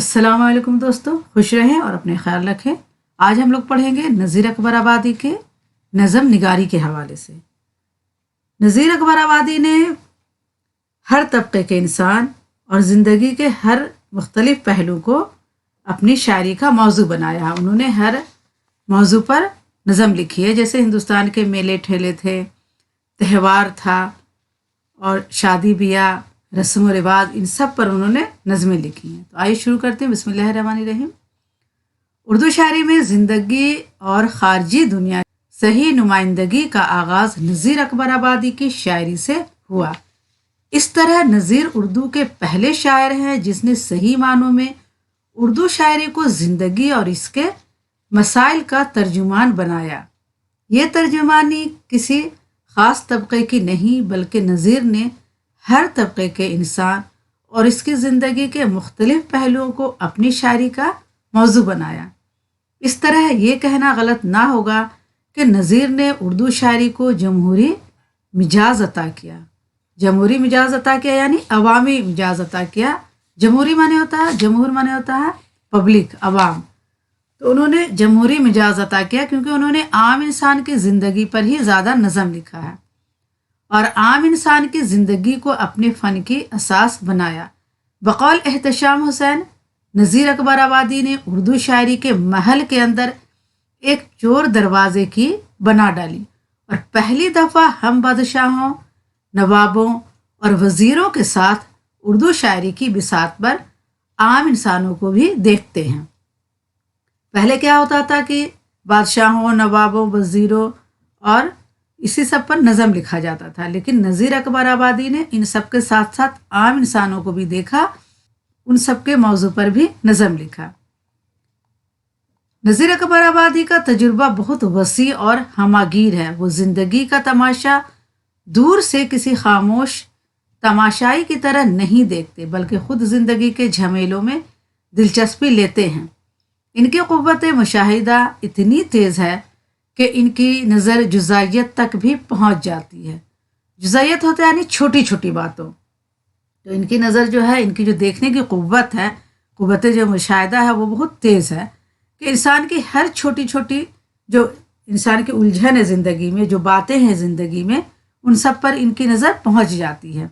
अस्सलाम वालेकुम दोस्तों, खुश रहें और अपने ख्याल रखें। आज हम लोग पढ़ेंगे नज़ीर अकबर आबादी के नज़म निगारी के हवाले से। नज़ीर अकबर आबादी ने हर तबके के इंसान और ज़िंदगी के हर मुख्तलिफ पहलू को अपनी शायरी का मौजू बनाया। उन्होंने हर मौजू पर नज़म लिखी है, जैसे हिंदुस्तान के मेले ठेले थे, त्यौहार था और शादी ब्याह, रस्म व रिवाज, इन सब पर उन्होंने नज़में लिखी हैं। तो आइए शुरू करते हैं। बिस्मिल्लाहिर्रहमानिर्रहीम। उर्दू शायरी में ज़िंदगी और ख़ारजी दुनिया सही नुमाइंदगी का आगाज़ नज़ीर अकबर आबादी की शायरी से हुआ। इस तरह नज़ीर उर्दू के पहले शायर हैं जिसने सही मानों में उर्दू शायरी को ज़िंदगी और इसके मसाइल का तर्जुमान बनाया। ये तर्जुमानी किसी ख़ास तबके की नहीं, बल्कि नज़ीर ने हर तबके के इंसान और इसकी ज़िंदगी के मुख्तलिफ पहलुओं को अपनी शायरी का मौजू बनाया। इस तरह ये कहना गलत ना होगा कि नज़ीर ने उर्दू शायरी को जमहूरी मिजाज अता किया। जमहूरी मिजाज अता किया यानी अवामी मिजाज अता किया। जमहूरी माने होता है पब्लिक, अवाम। तो उन्होंने जमहूरी मिजाज अता किया क्योंकि उन्होंने आम इंसान की ज़िंदगी पर ही ज़्यादा नज़म लिखा है और आम इंसान की ज़िंदगी को अपने फ़न की असास बनाया। बकौल एहतशाम हुसैन, नज़ीर अकबर आबादी ने उर्दू शायरी के महल के अंदर एक चोर दरवाजे की बना डाली और पहली दफ़ा हम बादशाहों, नवाबों और वज़ीरों के साथ उर्दू शायरी की बिसात पर आम इंसानों को भी देखते हैं। पहले क्या होता था कि बादशाहों, नवाबों, वज़ीरों और इसी सब पर नज़म लिखा जाता था, लेकिन नज़ीर अकबर आबादी ने इन सब के साथ साथ आम इंसानों को भी देखा, उन सब के मौजू पर भी नज़म लिखा। नज़ीर अकबर आबादी का तजुर्बा बहुत वसी और हमागीर है। वो ज़िंदगी का तमाशा दूर से किसी खामोश तमाशाई की तरह नहीं देखते, बल्कि ख़ुद ज़िंदगी के झमेलों में दिलचस्पी लेते हैं। इनकी क़ुव्वत मुशाहिदा इतनी तेज़ है कि इनकी नज़र जुज़ाइयत तक भी पहुंच जाती है। जुज़ाइयत होता है यानी छोटी छोटी बातों। तो इनकी नज़र जो है, इनकी जो देखने की क़ुव्वत है, क़ुव्वत जो मुशाहिदा है, वो बहुत तेज़ है कि इंसान की हर छोटी छोटी जो इंसान की उलझन है ज़िंदगी में, जो बातें हैं ज़िंदगी में, उन सब पर इनकी नज़र पहुंच जाती है।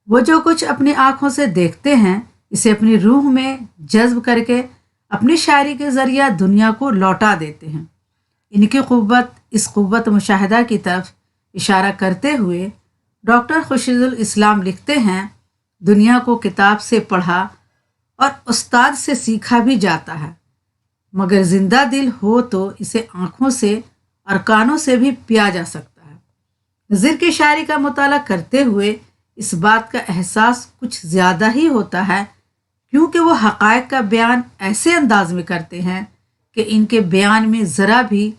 वो जो कुछ अपनी आँखों से देखते हैं, इसे अपनी रूह में जज्ब करके अपनी शायरी के ज़रिया दुनिया को लौटा देते हैं। इनकी क़ुव्वत, इस क़ुव्वत मुशाहिदा की तरफ इशारा करते हुए डॉक्टर खुर्शीदुल इस्लाम लिखते हैं, दुनिया को किताब से पढ़ा और उस्ताद से सीखा भी जाता है, मगर ज़िंदा दिल हो तो इसे आँखों से और कानों से भी पिया जा सकता है। नज़ीर की शायरी का मुताला करते हुए इस बात का एहसास कुछ ज़्यादा ही होता है, क्योंकि वो हक़ाइक़ का बयान ऐसे अंदाज में करते हैं कि इनके बयान में ज़रा भी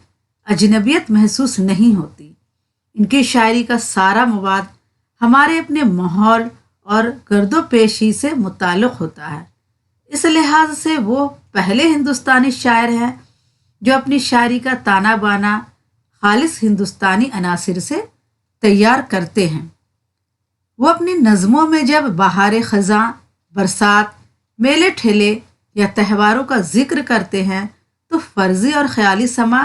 अजनबियत महसूस नहीं होती। इनकी शायरी का सारा मवाद हमारे अपने माहौल और गर्दो पेशी से मुताल्लिक़ होता है। इस लिहाज से वो पहले हिंदुस्तानी शायर हैं जो अपनी शायरी का ताना बाना खालिस हिंदुस्तानी अनासिर से तैयार करते हैं। वो अपनी नज़मों में जब बहार ख़ज़ां, बरसात, मेले ठेले या त्यौहारों का जिक्र करते हैं तो फ़र्ज़ी और ख़याली समा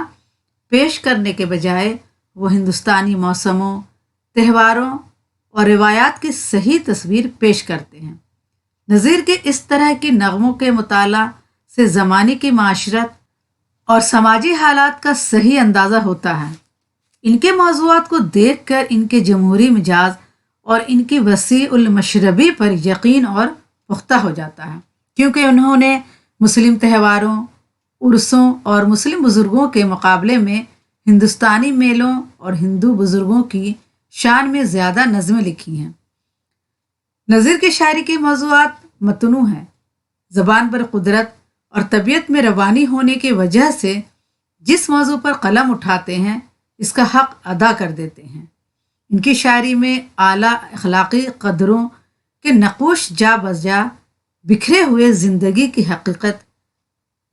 पेश करने के बजाय वो हिंदुस्तानी मौसमों, त्यौहारों और रिवायात की सही तस्वीर पेश करते हैं। नज़ीर के इस तरह की नग़मों के मुताला से ज़माने की माशरत और समाजी हालात का सही अंदाज़ा होता है। इनके मौज़ूआत को देख कर इनके जमहूरी मिजाज और इनकी वसी उल मशरबी पर यकीन और पुख्ता हो जाता है, क्योंकि उन्होंने मुस्लिम त्यौहारों, उर्सों और मुस्लिम बुज़ुर्गों के मुकाबले में हिंदुस्तानी मेलों और हिंदू बुज़ुर्गों की शान में ज़्यादा नज़में लिखी हैं। नज़ीर की शायरी के मौज़ूआत मतनू हैं। ज़बान पर कुदरत और तबीयत में रवानी होने की वजह से जिस मौजू पर कलम उठाते हैं, इसका हक़ अदा कर देते हैं। इनकी शायरी में आला अखलाक़ी क़दरों के नक़ूश जा बजा बिखरे हुए ज़िंदगी की हकीकत,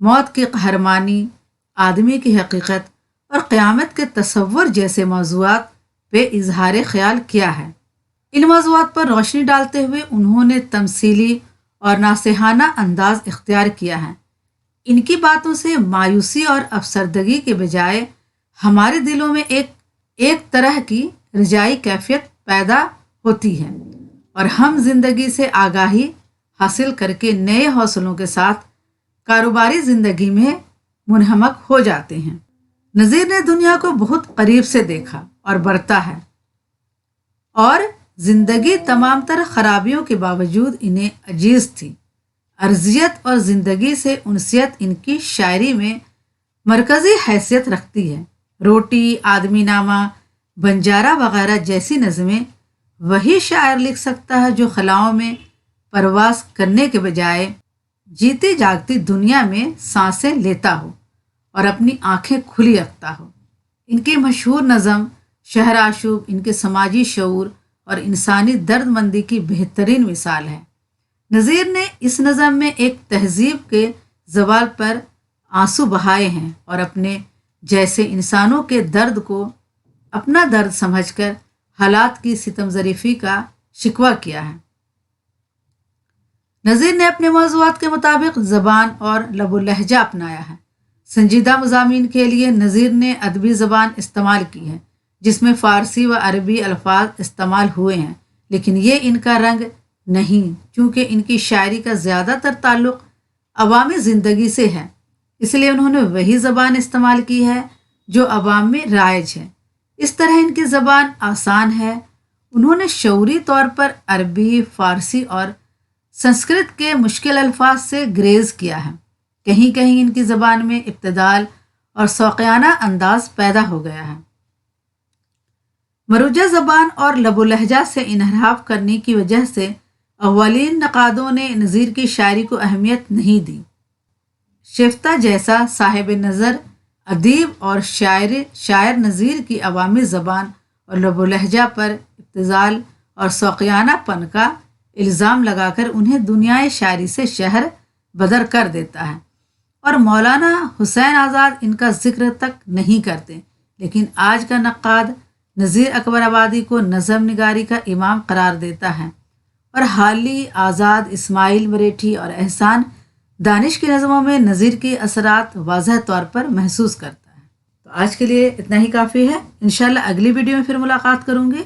मौत की कहरमानी, आदमी की हकीकत और क़यामत के तसव्वुर जैसे मौज़ूआत पे इजहार ख्याल किया है। इन मौज़ूआत पर रोशनी डालते हुए उन्होंने तमसीली और नासेहाना अंदाज इख्तियार किया है। इनकी बातों से मायूसी और अफसरदगी के बजाय हमारे दिलों में एक तरह की रजाई कैफियत पैदा होती है और हम जिंदगी से आगाही हासिल करके नए हौसलों के साथ कारोबारी जिंदगी में मुनहमक हो जाते हैं। नज़ीर ने दुनिया को बहुत करीब से देखा और बरता है और जिंदगी तमाम तर खराबियों के बावजूद इन्हें अजीज थी। अर्जियत और ज़िंदगी से उनसियत इनकी शायरी में मरकज़ी हैसियत रखती है। रोटी, आदमी नामा, बंजारा वगैरह जैसी नज़में वही शायर लिख सकता है जो खलाओं में परवास करने के बजाय जीती जागती दुनिया में सांसें लेता हो और अपनी आंखें खुली रखता हो। इनकी मशहूर नज़म शहर आशूब इनके समाजी शऊर और इंसानी दर्दमंदी की बेहतरीन मिसाल है। नज़ीर ने इस नज़म में एक तहजीब के ज़वाल पर आंसू बहाए हैं और अपने जैसे इंसानों के दर्द को अपना दर्द समझकर हालात की सितम ज़रीफ़ी का शिकवा किया है। नज़ीर ने अपने मौज़ूआत के मुताबिक ज़बान और लबो लहजा अपनाया है। संजीदा मज़ामीन के लिए नज़ीर ने अदबी ज़बान इस्तेमाल की है जिसमें फ़ारसी व अरबी अल्फाज इस्तेमाल हुए हैं, लेकिन ये इनका रंग नहीं, चूँकि इनकी शायरी का ज़्यादातर ताल्लुक़ अवामी ज़िंदगी से है, इसलिए उन्होंने वही ज़बान इस्तेमाल की है जो अवाम में राइज है। इस तरह इनकी ज़बान आसान है। उन्होंने शऊरी तौर पर अरबी, फ़ारसी और संस्कृत के मुश्किल अल्फाज से ग्रेज़ किया है। कहीं कहीं इनकी ज़बान में इब्तिदाल और शौक़ियाना अंदाज पैदा हो गया है। मरूजा ज़बान और लबो लहजा से इनहराफ करने की वजह से अव्वलीन नक़ादों ने नज़ीर की शायरी को अहमियत नहीं दी। शिफ्ता जैसा साहिब नज़र अदीब और शायर नज़ीर की अवामी ज़बान और लबो लहजा पर इब्तिज़ाल और शौक़ियानापन का इल्ज़ाम लगाकर उन्हें दुनियाए शायरी से शहर बदर कर देता है और मौलाना हुसैन आज़ाद इनका ज़िक्र तक नहीं करते। लेकिन आज का नक्काद नज़ीर अकबर आबादी को नज़म निगारी का इमाम करार देता है और हाली, आज़ाद, इस्माइल मरेठी और एहसान दानिश की नज़मों में नज़ीर के असरात वाज़ह तौर पर महसूस करता है। तो आज के लिए इतना ही काफ़ी है। इंशाल्लाह अगली वीडियो में फिर मुलाकात करूँगी।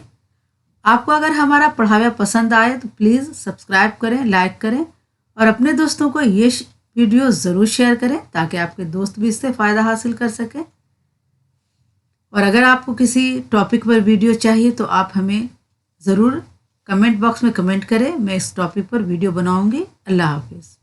आपको अगर हमारा पढ़ावा पसंद आए तो प्लीज़ सब्सक्राइब करें, लाइक करें और अपने दोस्तों को ये वीडियो ज़रूर शेयर करें ताकि आपके दोस्त भी इससे फ़ायदा हासिल कर सकें। और अगर आपको किसी टॉपिक पर वीडियो चाहिए तो आप हमें ज़रूर कमेंट बॉक्स में कमेंट करें। मैं इस टॉपिक पर वीडियो बनाऊंगी। अल्लाह हाफिज़।